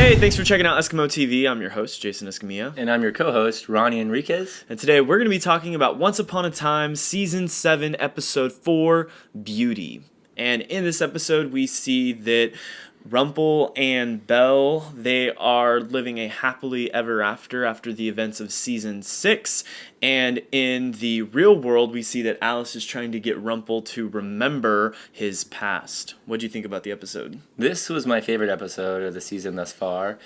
Hey, thanks for checking out EskimoTV. I'm your host, Jason Escamilla. And I'm your co-host, Ronnie Enriquez. And today we're going to be talking about Once Upon a Time, Season 7, Episode 4, Beauty. And in this episode, we see that Rumple and Belle, they are living a happily ever after the events of Season 6. And in the real world, we see that Alice is trying to get Rumple to remember his past. What do you think about the episode? This was my favorite episode of the season thus far.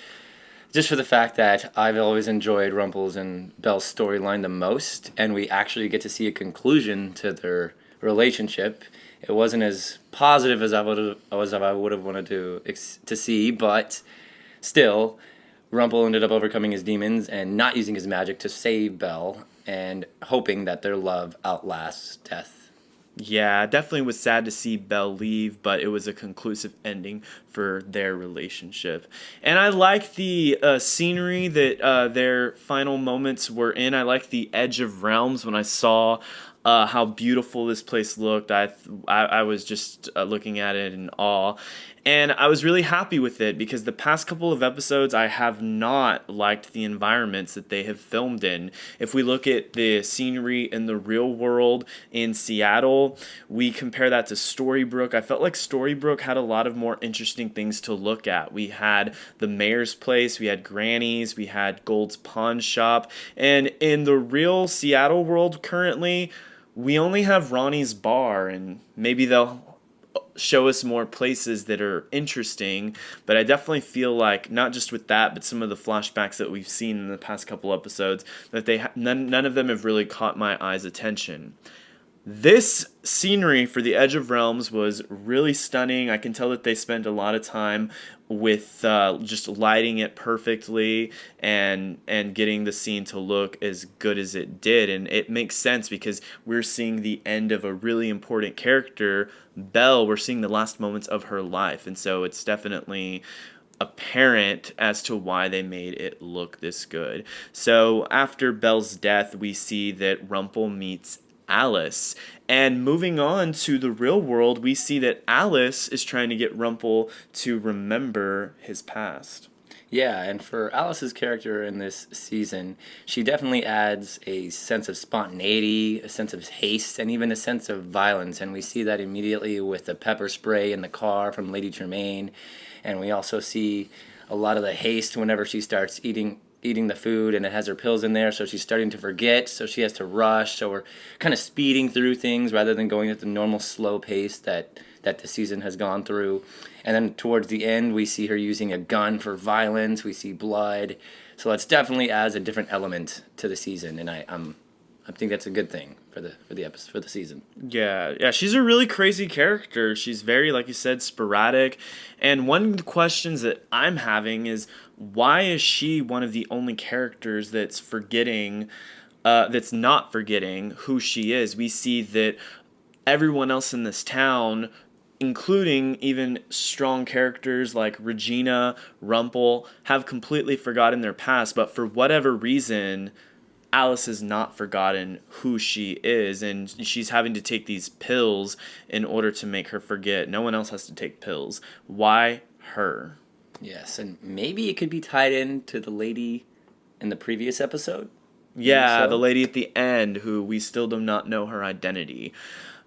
Just for the fact that I've always enjoyed Rumple's and Belle's storyline the most. And we actually get to see a conclusion to their relationship. It wasn't as positive as I would have wanted to see, but still, Rumple ended up overcoming his demons and not using his magic to save Belle, and hoping that their love outlasts death. Yeah, definitely was sad to see Belle leave, but it was a conclusive ending for their relationship. And I like the scenery that their final moments were in. I like the Edge of Realms when I saw how beautiful this place looked. I was just looking at it in awe. And I was really happy with it because the past couple of episodes, I have not liked the environments that they have filmed in. If we look at the scenery in the real world in Seattle, we compare that to Storybrooke. I felt like Storybrooke had a lot of more interesting things to look at. We had the mayor's place, we had Granny's, we had Gold's Pawn Shop. And in the real Seattle world currently, we only have Ronnie's bar, and maybe they'll show us more places that are interesting, but I definitely feel like, not just with that, but some of the flashbacks that we've seen in the past couple episodes, that none of them have really caught my eye's attention. This scenery for the Edge of Realms was really stunning. I can tell that they spent a lot of time with just lighting it perfectly and getting the scene to look as good as it did. And it makes sense because we're seeing the end of a really important character, Belle. We're seeing the last moments of her life. And so it's definitely apparent as to why they made it look this good. So after Belle's death, we see that Rumple meets Alice. And moving on to the real world, we see that Alice is trying to get Rumple to remember his past. Yeah, and for Alice's character in this season, she definitely adds a sense of spontaneity, a sense of haste, and even a sense of violence. And we see that immediately with the pepper spray in the car from Lady Tremaine. And we also see a lot of the haste whenever she starts eating the food, and it has her pills in there, so she's starting to forget, so she has to rush. So we're kind of speeding through things rather than going at the normal slow pace that the season has gone through. And then towards the end, we see her using a gun for violence. We see blood, so it definitely adds a different element to the season, and I think that's a good thing for the season. Yeah, she's a really crazy character. She's very, like you said, sporadic. And one of the questions that I'm having is, why is she one of the only characters that's not forgetting who she is? We see that everyone else in this town, including even strong characters like Regina, Rumple, have completely forgotten their past. But for whatever reason, Alice has not forgotten who she is, and she's having to take these pills in order to make her forget. No one else has to take pills. Why her? Yes, and maybe it could be tied in to the lady in the previous episode. Yeah, so. The lady at the end, who we still do not know her identity.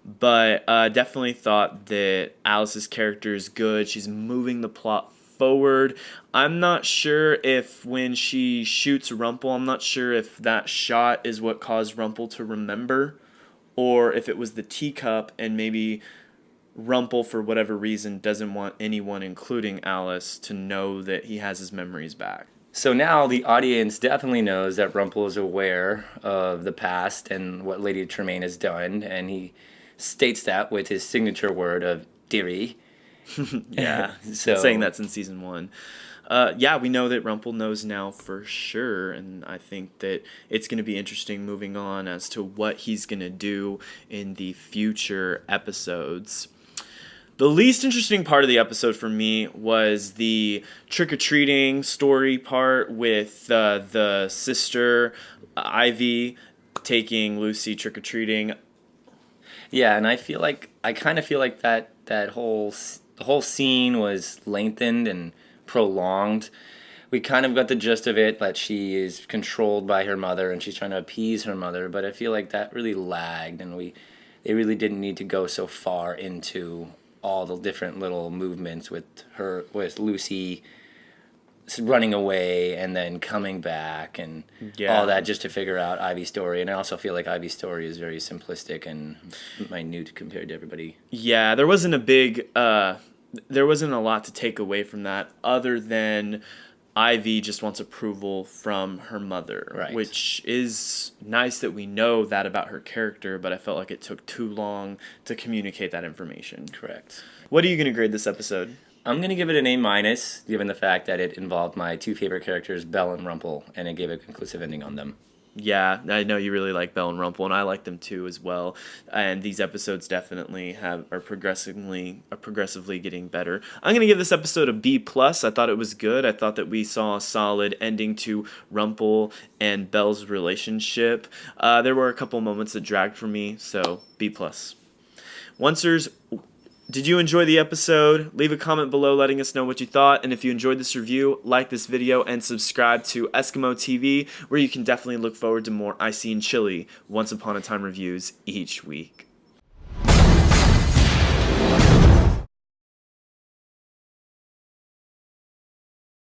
But definitely thought that Alice's character is good. She's moving the plot forward. I'm not sure if when she shoots Rumple, I'm not sure if that shot is what caused Rumple to remember, or if it was the teacup and maybe Rumple, for whatever reason, doesn't want anyone, including Alice, to know that he has his memories back. So now the audience definitely knows that Rumple is aware of the past and what Lady Tremaine has done, and he states that with his signature word of dearie. Yeah, so saying that since season 1. Yeah, we know that Rumple knows now for sure, and I think that it's going to be interesting moving on as to what he's going to do in the future episodes. The least interesting part of the episode for me was the trick-or-treating story part with the sister, Ivy, taking Lucy trick-or-treating. Yeah, and I kind of feel like the whole scene was lengthened and prolonged. we kind of got the gist of it, that she is controlled by her mother and she's trying to appease her mother, but I feel like that really lagged, and they really didn't need to go so far into all the different little movements with Lucy running away and then coming back and all that just to figure out Ivy's story. And I also feel like Ivy's story is very simplistic and minute compared to everybody. Yeah, there wasn't a lot to take away from that other than Ivy just wants approval from her mother, right, which is nice that we know that about her character, but I felt like it took too long to communicate that information. Correct. What are you going to grade this episode? I'm going to give it an A-, given the fact that it involved my two favorite characters, Belle and Rumple, and it gave a conclusive ending on them. Yeah, I know you really like Belle and Rumple, and I like them too as well. And these episodes definitely are progressively getting better. I'm gonna give this episode a B+. I thought it was good. I thought that we saw a solid ending to Rumple and Belle's relationship. There were a couple moments that dragged for me, so B+. Oncers, did you enjoy the episode? Leave a comment below letting us know what you thought. And if you enjoyed this review, like this video and subscribe to EskimoTV, where you can definitely look forward to more Icy and Chilly Once Upon a Time reviews each week.